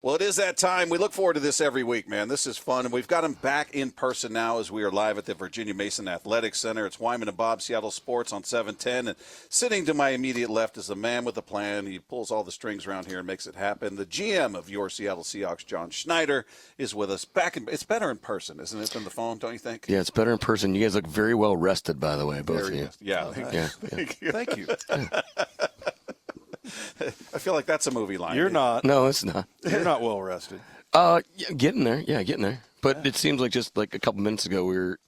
Well, it is that time. We look forward to this every week, man. This is fun. And we've got them back in person now as we are live at the Virginia Mason Athletic Center. It's Wyman and Bob, Seattle Sports on 710. And sitting to my immediate left is the man with the plan. He pulls all the strings around here and makes it happen. The GM of your Seattle Seahawks, John Schneider, is with us. It's better in person, isn't it, than the phone, don't you think? Yeah, it's better in person. You guys look very well rested, by the way, both of you. Yeah. Thank you. Thank you. I feel like that's a movie line. You're not. No, it's not. You're not well rested. Yeah, getting there. Yeah, getting there. But it seems like just like a couple minutes ago we were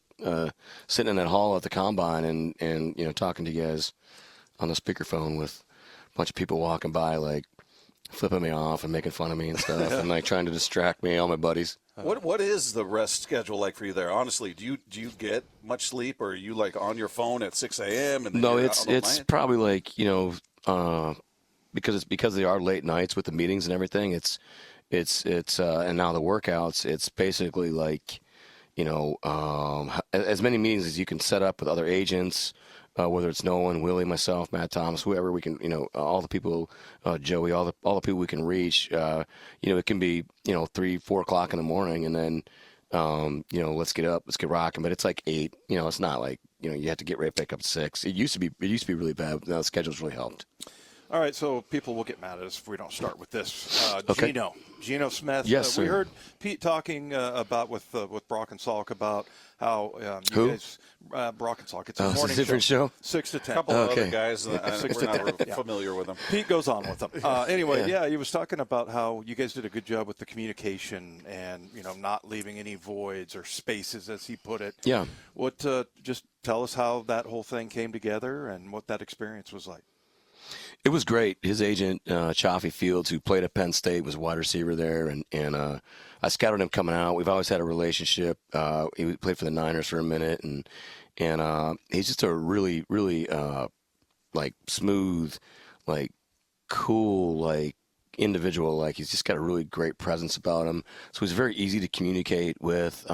sitting in that hall at the Combine and talking to you guys on the speakerphone with a bunch of people walking by, like flipping me off and making fun of me and stuff, and like trying to distract me, all my buddies. What is the rest schedule like for you there? Honestly, do you get much sleep, or are you like on your phone at 6 a.m.? No, it's probably like because they are late nights with the meetings and everything. It's and now the workouts. It's basically like as many meetings as you can set up with other agents, whether it's Nolan, Willie, myself, Matt Thomas, whoever we can, all the people, Joey, all the people we can reach. It can be 3, 4 o'clock in the morning, and then let's get up, let's get rocking. But it's like 8. It's not like you have to get right back up at 6. It used to be really bad. But now the schedule's really helped. All right, so people will get mad at us if we don't start with this. Okay. Geno Smith. Yes, sir. We heard Pete talking about with Brock and Salk about how Who? you guys, Brock and Salk. It's a morning it's a different show. 6 to 10. A couple of Okay. other guys, we're not familiar with them. Pete goes on with them. Anyway, he was talking about how you guys did a good job with the communication and not leaving any voids or spaces, as he put it. Yeah. Just tell us how that whole thing came together and what that experience was like. It was great. His agent, Chaffee Fields, who played at Penn State, was a wide receiver there, and I scouted him coming out. We've always had a relationship. He played for the Niners for a minute, and he's just a really, really like smooth, like cool, like individual. Like he's just got a really great presence about him. So he's very easy to communicate with.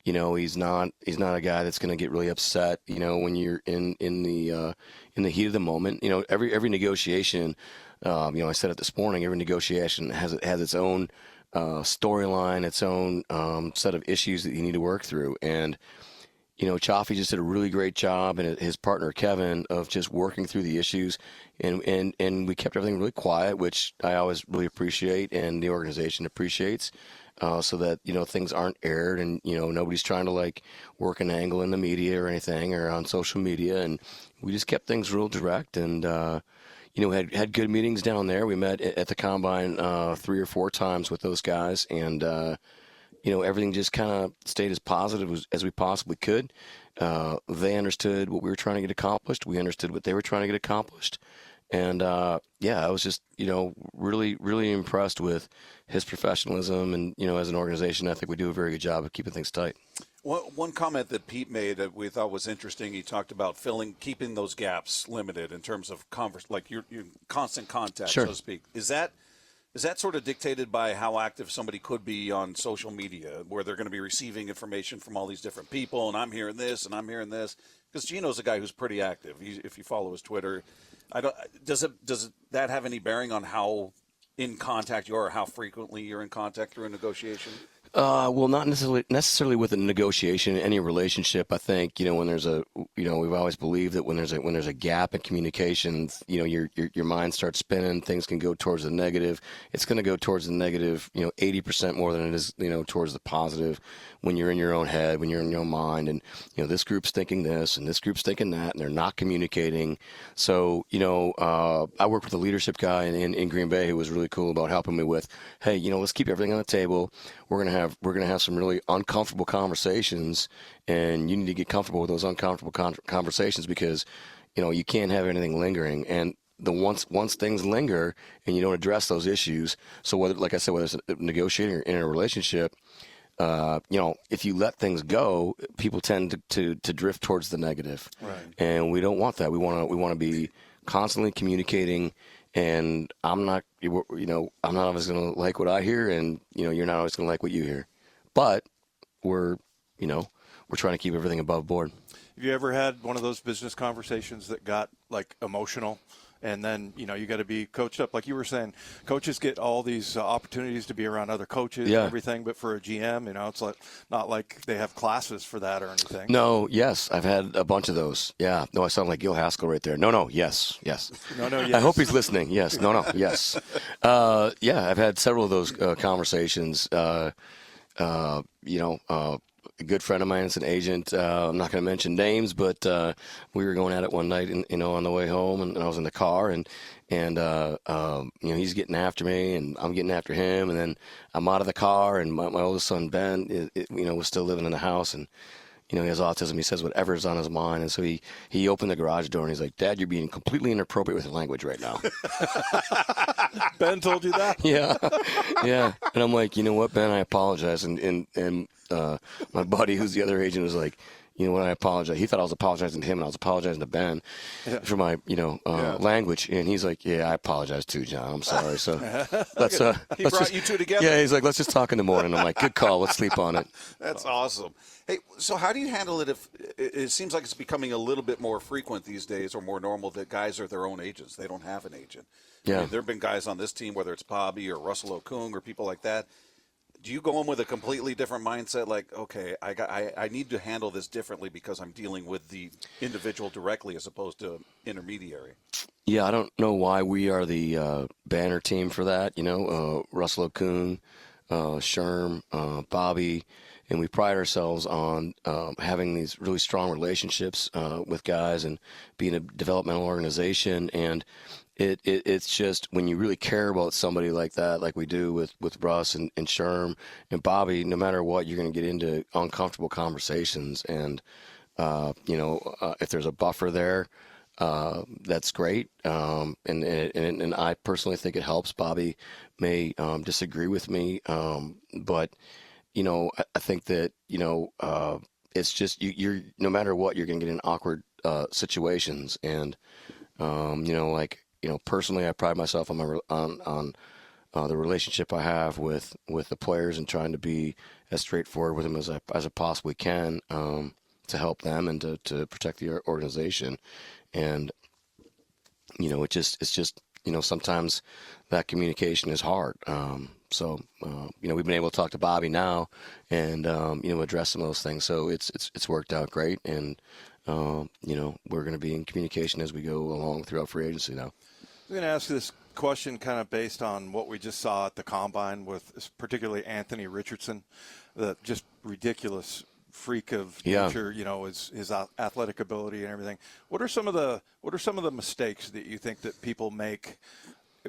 He's not a guy that's going to get really upset. When you're in the heat of the moment. Every negotiation. I said it this morning. Every negotiation has its own storyline, its own set of issues that you need to work through. And Chaffee just did a really great job, and his partner Kevin, of just working through the issues. And we kept everything really quiet, which I always really appreciate, and the organization appreciates. So that things aren't aired, and nobody's trying to like work an angle in the media or anything or on social media, and we just kept things real direct, and had good meetings down there. We met at the Combine 3 or 4 times with those guys, and everything just kind of stayed as positive as we possibly could. They understood what we were trying to get accomplished. We understood what they were trying to get accomplished. And, I was just, really, really impressed with his professionalism. And, as an organization, I think we do a very good job of keeping things tight. One comment that Pete made that we thought was interesting, he talked about keeping those gaps limited in terms of like your constant contact, Sure. so to speak. Is that sort of dictated by how active somebody could be on social media, where they're going to be receiving information from all these different people, and I'm hearing this, and I'm hearing this? Because Geno's a guy who's pretty active. If you follow his Twitter, does that have any bearing on how in contact you are, or how frequently you're in contact through a negotiation? Well, not necessarily with a negotiation, any relationship. I think when there's we've always believed that when there's a gap in communication, your mind starts spinning. Things can go towards the negative. It's going to go towards the negative, 80% more than it is, towards the positive. When you're in your own head, when you're in your own mind, and this group's thinking this and this group's thinking that, and they're not communicating. So I worked with a leadership guy in Green Bay who was really cool about helping me with, hey, let's keep everything on the table. We're gonna have some really uncomfortable conversations, and you need to get comfortable with those uncomfortable conversations, because you can't have anything lingering. And once things linger and you don't address those issues, so whether it's negotiating or in a relationship, if you let things go, people tend to drift towards the negative, right? And we don't want that. We want to be constantly communicating. And I'm not always going to like what I hear, and you're not always going to like what you hear. But we're trying to keep everything above board. Have you ever had one of those business conversations that got like emotional, And then, you got to be coached up. Like you were saying, coaches get all these opportunities to be around other coaches and everything. But for a GM, it's like not like they have classes for that or anything. No, yes. I've had a bunch of those. Yeah. No, I sound like Gil Haskell right there. No, yes. Yes. No, yes. I hope he's listening. Yes. No, yes. Yeah, I've had several of those conversations. A good friend of mine is an agent. I'm not going to mention names, but we were going at it one night, on the way home, and I was in the car, and he's getting after me, and I'm getting after him, and then I'm out of the car, and my oldest son Ben, was still living in the house, and he has autism. He says whatever's on his mind, and so he opened the garage door, and he's like, "Dad, you're being completely inappropriate with your language right now." Ben told you that? Yeah. And I'm like, you know what, Ben, I apologize. And my buddy, who's the other agent, was like, you know what, I apologize. He thought I was apologizing to him, and I was apologizing to Ben for my, language. And he's like, yeah, I apologize too, John. I'm sorry. So let's he brought you two together. Yeah, he's like, let's just talk in the morning. I'm like, good call. Let's sleep on it. That's awesome. Hey, so how do you handle it if it seems like it's becoming a little bit more frequent these days, or more normal, that guys are their own agents? They don't have an agent. Yeah. I mean, there have been guys on this team, whether it's Bobby or Russell Okung or people like that. Do you go in with a completely different mindset, like, okay, I need to handle this differently because I'm dealing with the individual directly as opposed to intermediary? Yeah, I don't know why we are the banner team for that. Russell Okung, Sherm, Bobby, and we pride ourselves on having these really strong relationships with guys and being a developmental organization. And it's just when you really care about somebody like that, like we do with Russ and Sherm and Bobby, no matter what, you're going to get into uncomfortable conversations. And, if there's a buffer there, that's great. And I personally think it helps. Bobby may disagree with me, but I think that it's just you're no matter what, you're going to get in awkward situations. And personally, I pride myself on the relationship I have with the players, and trying to be as straightforward with them as I possibly can, to help them and to protect the organization. And it's just sometimes that communication is hard. So we've been able to talk to Bobby now and address some of those things. So it's worked out great, and we're going to be in communication as we go along throughout free agency now. I'm going to ask this question kind of based on what we just saw at the Combine with particularly Anthony Richardson, the just ridiculous freak of nature, his athletic ability and everything. What are some of the mistakes that you think that people make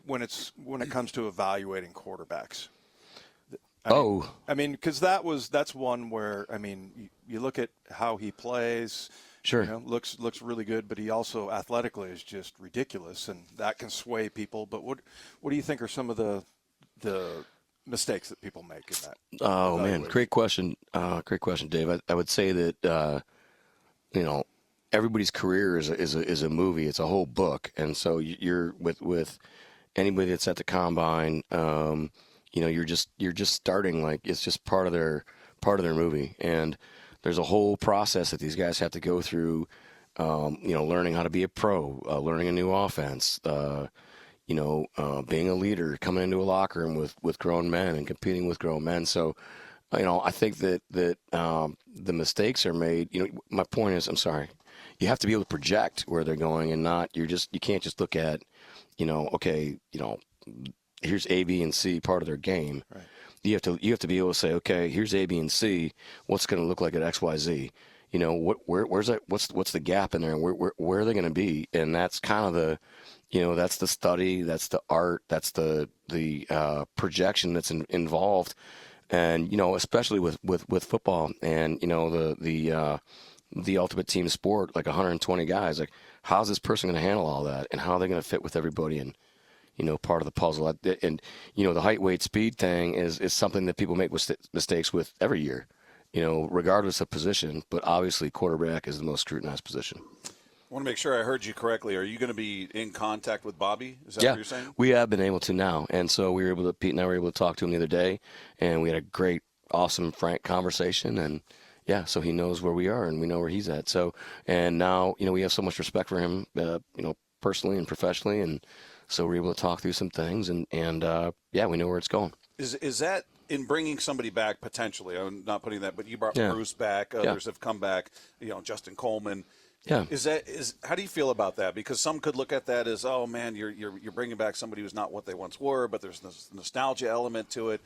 when it comes to evaluating quarterbacks? Because that's one where, you look at how he plays. Sure. Looks really good, but he also athletically is just ridiculous, and that can sway people. But what do you think are some of the mistakes that people make in that? Oh man, great question, Dave. I would say that everybody's career is a movie. It's a whole book, and so you're with anybody that's at the Combine. You're just starting, like it's just part of their movie. And there's a whole process that these guys have to go through, learning how to be a pro, learning a new offense, being a leader, coming into a locker room with grown men and competing with grown men. So, I think that the mistakes are made. My point is, you have to be able to project where they're going, and you can't just look at, here's A, B, and C, part of their game. Right. You have to be able to say, okay, here's A, B, and C. What's going to look like at X, Y, Z? Where's that? What's the gap in there? And where are they going to be? And that's kind of the, that's the study, that's the art, that's the projection that's involved, and especially with football and the ultimate team sport, like 120 guys. Like, how's this person going to handle all that, and how are they going to fit with everybody? And part of the puzzle. And, the height, weight, speed thing is something that people make mistakes with every year, regardless of position. But obviously, quarterback is the most scrutinized position. I want to make sure I heard you correctly. Are you going to be in contact with Bobby? Is that what you're saying? We have been able to now. And so Pete and I were able to talk to him the other day, and we had a great, awesome, frank conversation. And, so he knows where we are, and we know where he's at. So, and now, we have so much respect for him, personally and professionally, and so we're able to talk through some things, and yeah, we know where it's going. Is that in bringing somebody back potentially? I'm not putting that, but you brought Bruce back. Others have come back. Justin Coleman. Yeah. How do you feel about that? Because some could look at that as, oh man, you're bringing back somebody who's not what they once were, but there's this nostalgia element to it.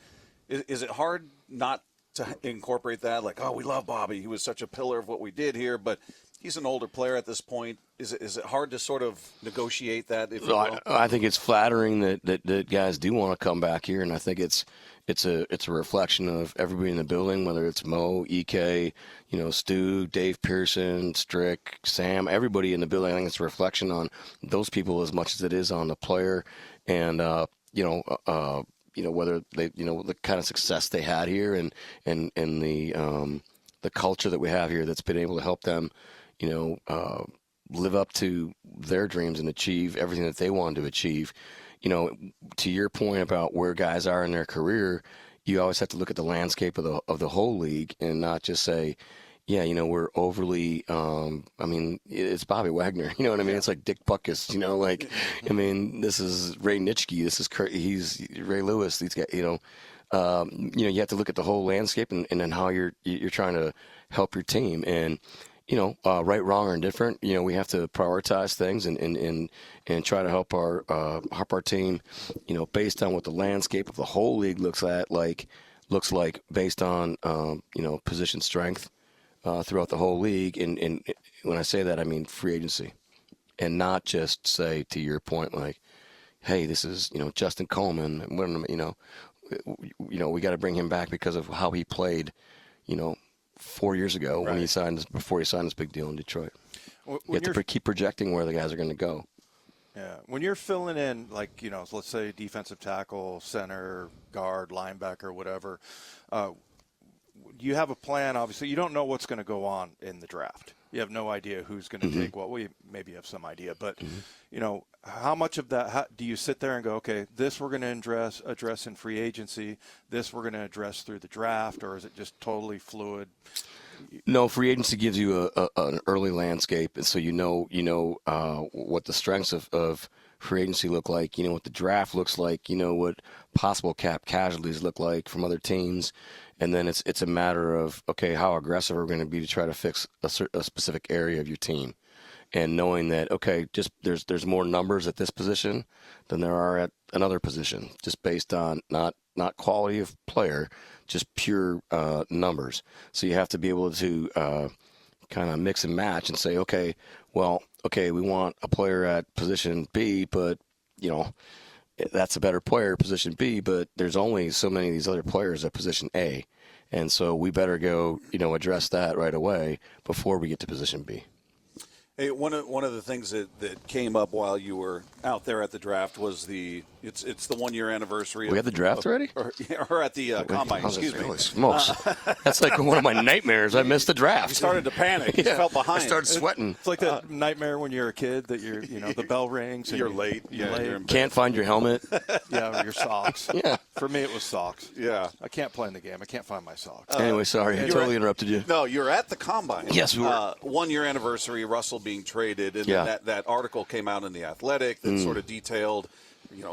Is it hard not to incorporate that? Like, oh, we love Bobby. He was such a pillar of what we did here, but he's an older player at this point. Is it hard to sort of negotiate that? If you will? I think it's flattering that guys do want to come back here, and I think it's a reflection of everybody in the building, whether it's Mo, EK, Stu, Dave Pearson, Strick, Sam, everybody in the building. I think it's a reflection on those people as much as it is on the player, and whether they the kind of success they had here, and the culture that we have here that's been able to help them live up to their dreams and achieve everything that they wanted to achieve. To your point about where guys are in their career, you always have to look at the landscape of the whole league and not just say, we're overly. It's Bobby Wagner. You know what I mean? It's like Dick Butkus. This is Ray Nitschke. This is he's Ray Lewis. These guys. You have to look at the whole landscape and then how you're trying to help your team. And right, wrong, or indifferent, we have to prioritize things and try to help our team, based on what the landscape of the whole league looks like based on position strength throughout the whole league. And when I say that, I mean free agency, and not just say, to your point, like, hey, this is Justin Coleman, we got to bring him back because of how he played, 4 years ago when before he signed this big deal in Detroit. You have to keep projecting where the guys are going to go. Yeah, when you're filling in, like, let's say defensive tackle, center, guard, linebacker, whatever, you have a plan. Obviously, you don't know what's going to go on in the draft. You have no idea who's going to take what. Well, maybe you have some idea, but how much of that do you sit there and go, okay, this we're going to address in free agency, this we're going to address through the draft, or is it just totally fluid? No, free agency gives you an early landscape, and so what the strengths of free agency look like, what the draft looks like, what possible cap casualties look like from other teams. And then it's a matter of, okay, how aggressive are we going to be to try to fix a specific area of your team, and knowing that, okay, just there's more numbers at this position than there are at another position, just based on not quality of player, just pure numbers. So you have to be able to kind of mix and match and say, okay, we want a player at position B, but that's a better player at position B, but there's only so many of these other players at position A. And so we better go, address that right away before we get to position B. Hey, one of the things that came up while you were out there at the draft was it's the 1 year anniversary. We had the draft already? Or at the combine, excuse me. Holy smokes. That's like one of my nightmares. I missed the draft. You started to panic. You felt behind. I started sweating. It's like that nightmare when you're a kid that you're, the bell rings. And you're late. You're late. Can't find your helmet. Yeah, or your socks. Yeah. For me, it was socks. Yeah. I can't play in the game. I can't find my socks. Anyway, sorry. I totally interrupted you. No, you're at the combine. Yes, we were. 1 year anniversary, Russell being traded, and then that article came out in The Athletic that sort of detailed,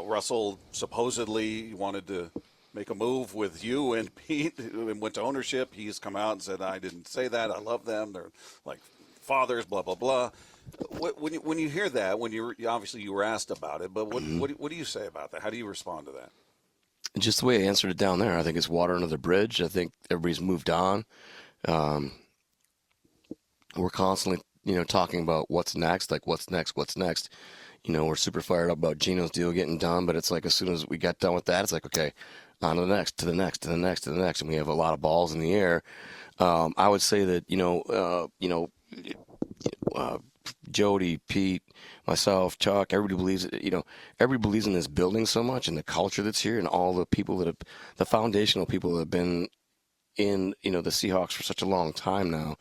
Russell supposedly wanted to make a move with you and Pete and went to ownership. He's come out and said, I didn't say that. I love them. They're like fathers, blah, blah, blah. When you hear that, obviously you were asked about it, but what do you say about that? How do you respond to that? Just the way I answered it down there. I think it's water under the bridge. I think everybody's moved on. We're constantly, talking about what's next, like what's next. We're super fired up about Geno's deal getting done, but it's like as soon as we got done with that, it's like, okay, on to the next, to the next, and we have a lot of balls in the air. I would say that, Jody, Pete, myself, Chuck, everybody believes in this building so much and the culture that's here and all the people the foundational people that have been in, the Seahawks for such a long time now.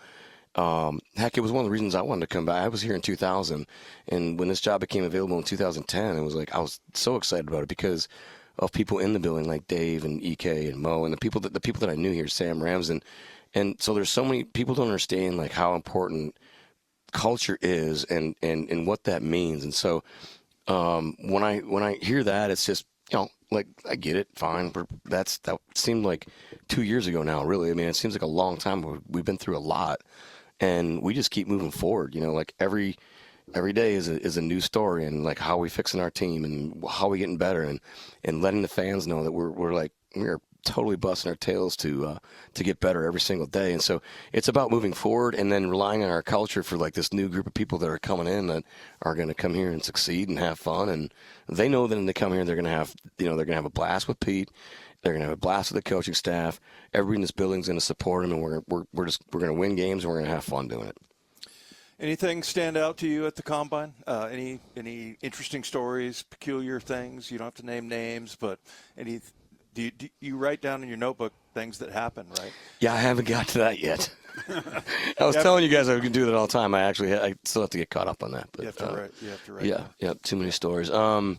Heck, it was one of the reasons I wanted to come back. I was here in 2000, and when this job became available in 2010, it was like I was so excited about it because of people in the building like Dave and EK and Mo and the people that I knew here, Sam Ramsden. And so there's so many people don't understand like how important culture is and what that means. And so when I hear that, it's just, like, I get it, fine. That seemed like 2 years ago now, really. I mean, it seems like a long time. We've been through a lot, and we just keep moving forward. Like every day is a new story, and like how we fixing our team and how we getting better, and letting the fans know that we're totally busting our tails to get better every single day. And so it's about moving forward and then relying on our culture for like this new group of people that are coming in that are going to come here and succeed and have fun. And they know that when they come here, they're going to have, they're going to have a blast with Pete. They're going to have a blast with the coaching staff. Everybody in this building is going to support them, and we're going to win games, and we're going to have fun doing it. Anything stand out to you at the Combine? Any interesting stories, peculiar things? You don't have to name names, but do you write down in your notebook things that happen, right? Yeah, I haven't got to that yet. I was telling you guys I can do that all the time. I still have to get caught up on that. But, you have to write. Yeah, too many stories. No,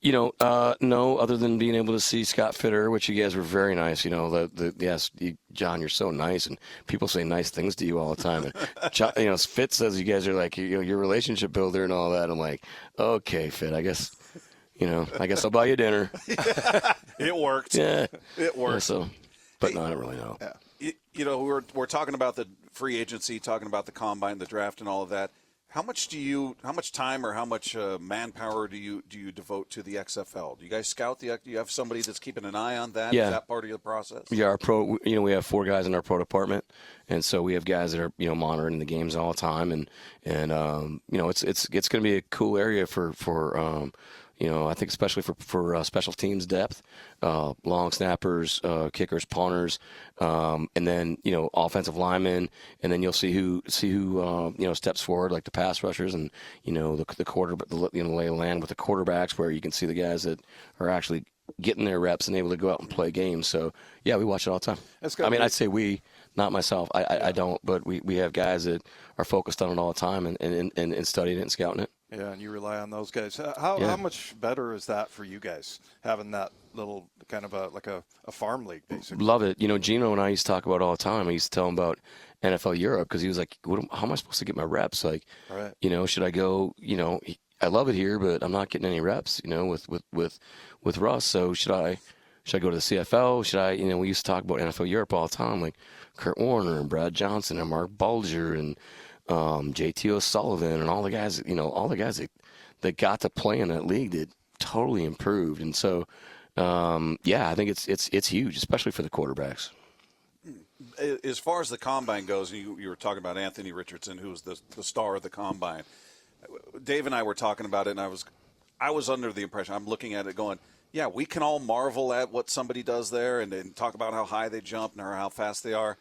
other than being able to see Scott Fitter, which you guys were very nice. Yes, John, you're so nice, and people say nice things to you all the time. And Fit says you guys are like your relationship builder and all that. I'm like, okay, Fit, I guess I'll buy you dinner. It worked. Yeah, it worked. Yeah, but no, I don't really know. Yeah. We're talking about the free agency, talking about the combine, the draft, and all of that. How much time or how much manpower do you devote to the XFL? Do you guys scout do you have somebody that's keeping an eye on that? Yeah. Is that part of the process? Yeah, we have 4 guys in our pro department, and so we have guys that are monitoring the games all the time, and it's going to be a cool area for I think especially for special teams depth, long snappers, kickers, punters, and then offensive linemen, and then you'll see who steps forward, like the pass rushers, and the quarter, lay of land with the quarterbacks, where you can see the guys that are actually getting their reps and able to go out and play games. So yeah, we watch it all the time. I'd say we, not myself. I don't, but we have guys that are focused on it all the time and studying it and scouting it. Yeah, and you rely on those guys. How much better is that for you guys, having that little kind of a farm league, basically? Love it. Geno and I used to talk about it all the time. I used to tell him about NFL Europe because he was like, how am I supposed to get my reps? Like, right. Should I go, I love it here, but I'm not getting any reps, with Russ. So should I go to the CFL? Should I, we used to talk about NFL Europe all the time, like Kurt Warner and Brad Johnson and Mark Bulger and JT O'Sullivan and all the guys that got to play in that league that totally improved. And so, I think it's huge, especially for the quarterbacks. As far as the combine goes, you were talking about Anthony Richardson, who was the star of the combine. Dave and I were talking about it, and I was under the impression, I'm looking at it going, yeah, we can all marvel at what somebody does there and talk about how high they jump or how fast they are.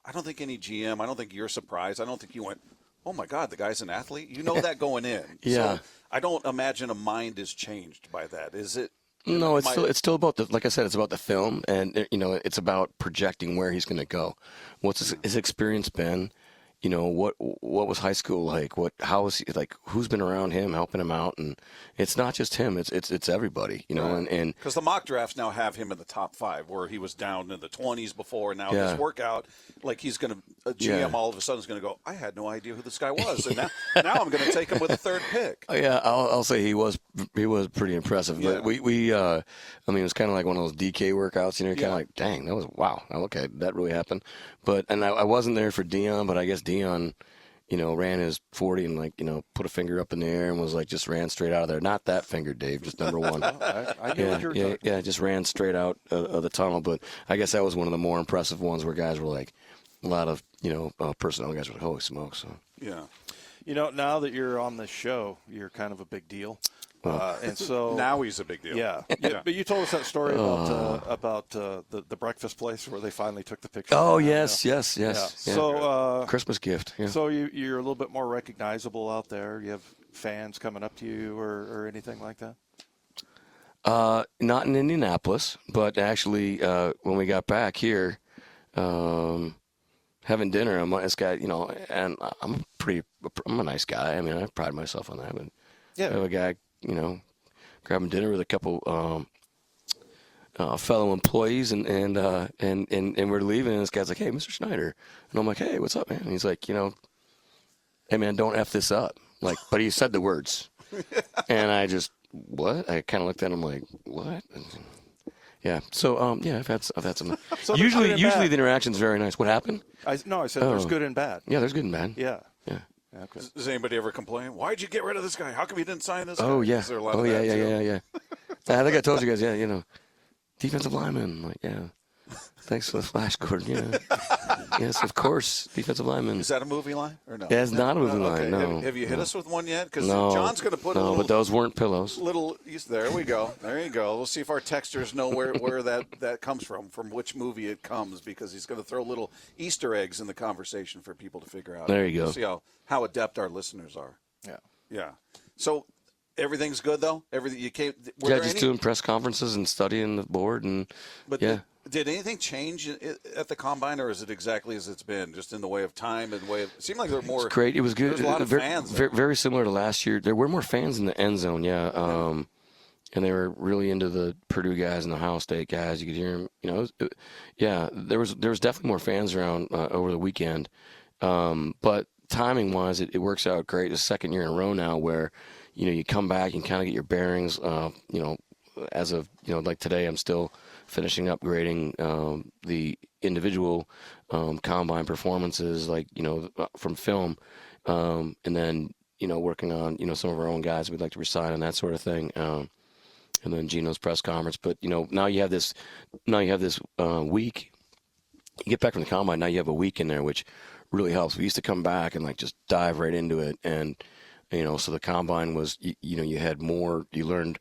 I don't think any GM, I don't think you're surprised. I don't think you went, oh, my God, the guy's an athlete. You know that going in. Yeah. So I don't imagine a mind is changed by that. Is it? No, it's still about like I said, it's about the film, and it's about projecting where he's going to go. What's his experience been? What was high school like? How was he like? Who's been around him, helping him out? And it's not just him; it's everybody. Right. And because the mock drafts now have him in the top 5, where he was down in the 20s before. And now his workout, like he's going to a GM all of a sudden is going to go, I had no idea who this guy was, and now I'm going to take him with a 3rd pick. Yeah, I'll say he was pretty impressive. Yeah. But we it was kind of like one of those DK workouts. Kind of like, dang, that was wow. Okay, that really happened. But I wasn't there for Dion, but I guess Dion, ran his 40 and put a finger up in the air and was like just ran straight out of there. Not that finger, Dave, just number 1. I knew what you were talking about. Just ran straight out of the tunnel. But I guess that was one of the more impressive ones where guys were like, a lot of personnel guys were like, holy smokes. So. Yeah. Now that you're on this show, you're kind of a big deal. And so now he's a big deal. Yeah. But you told us that story about the breakfast place where they finally took the picture. Oh, yes. Yeah. So Christmas gift. Yeah. So you're a little bit more recognizable out there. You have fans coming up to you or anything like that? Not in Indianapolis, but actually when we got back here, having dinner, I'm this guy, and I'm a nice guy. I mean, I pride myself on that. But I have a guy, grabbing dinner with a couple fellow employees, and we're leaving, and this guy's like, hey, Mr. Schneider. And I'm like, hey, what's up, man? And he's like, hey man, don't F this up. Like, but he said the words. And I just, what? I kind of looked at him like, what? Yeah. So, yeah, I've had some. So usually the interaction's very nice. What happened? I said there's good and bad. Yeah, there's good and bad. Yeah. Yeah. Okay. Does anybody ever complain? Why'd you get rid of this guy? How come you didn't sign this guy? Oh, yeah. Is there a lot Oh, of yeah, that, yeah. I think I told you guys, yeah, defensive lineman. I'm like, yeah. Thanks for the flash, Gordon. Yeah. Yes, of course, defensive lineman. Is that a movie line or no? Yeah, it's not a movie Okay. line, no. Have you hit us with one yet? Because No. John's going to put a No, little... but those weren't pillows. There we go. There you go. We'll see if our texters know where that comes from which movie it comes, because he's going to throw little Easter eggs in the conversation for people to figure out. There you go. We'll see how adept our listeners are. Yeah. Yeah. So everything's good, though? Everything you came... Doing press conferences and studying the board. Did anything change at the Combine, or is it exactly as it's been, just in the way of time and way of... It seemed like there were more... It's great. It was good. There was a lot of fans there. Very similar to last year. There were more fans in the end zone, yeah. And they were really into the Purdue guys and the Ohio State guys. You could hear them. There was definitely more fans around over the weekend. But timing-wise, it works out great. It's the second year in a row now where, you come back and kind of get your bearings. As of, like today, I'm still finishing up grading the individual combine performances, like, from film, and then, working on, some of our own guys we'd like to resign and that sort of thing. And then Geno's press conference. But, now you have this week. You get back from the combine, now you have a week in there, which really helps. We used to come back and, like, just dive right into it. And, so the combine was, you had more, you learned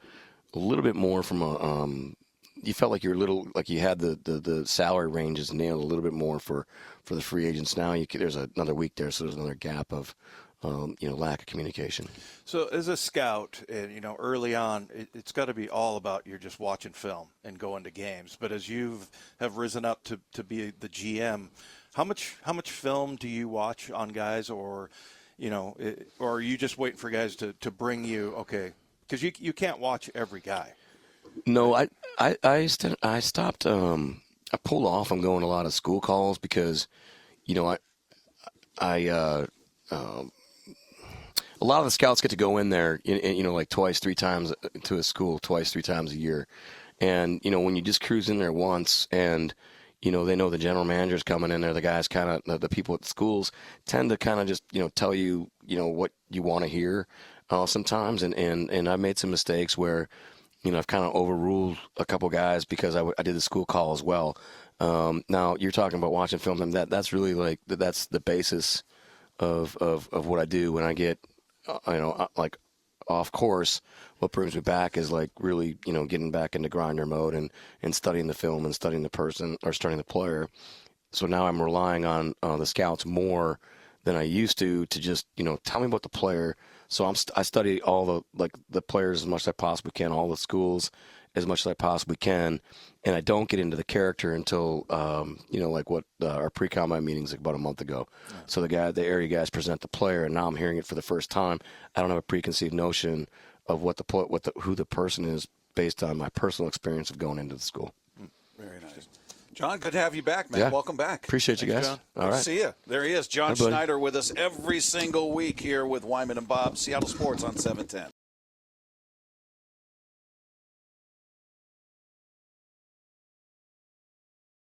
a little bit more from you felt like you had the salary ranges nailed a little bit more for the free agents. Now there's another week there, so there's another gap of lack of communication. So as a scout, and early on, it's got to be all about you're just watching film and going to games. But as you have risen up to be the GM, how much film do you watch on guys, or or are you just waiting for guys to bring you? Okay, because you can't watch every guy. No, I stopped. I pulled off on going to a lot of school calls because, a lot of the scouts get to go in there, like twice, 3 times to a school, 2-3 times a year. And, when you just cruise in there once and, they know the general manager's coming in there, the guys kind of, the people at the schools tend to kind of just, tell you, what you want to hear sometimes. And I've made some mistakes where, I've kind of overruled a couple guys because I did the school call as well. Now you're talking about watching film, and that's really like, that's the basis of what I do when I get, like off course. What brings me back is like really, getting back into grinder mode and studying the film and studying the person or studying the player. So now I'm relying on the scouts more than I used to just, tell me about the player. So I study all the players as much as I possibly can, all the schools as much as I possibly can, and I don't get into the character until like what our pre-combine meetings like about a month ago. Yeah. So the area guys present the player, and now I'm hearing it for the first time. I don't have a preconceived notion of who the person is based on my personal experience of going into the school. Very nice. John, good to have you back, man. Yeah. Welcome back. Appreciate you guys. John. All right. See you. There he is, John Schneider, with us every single week here with Wyman and Bob, Seattle Sports on 710.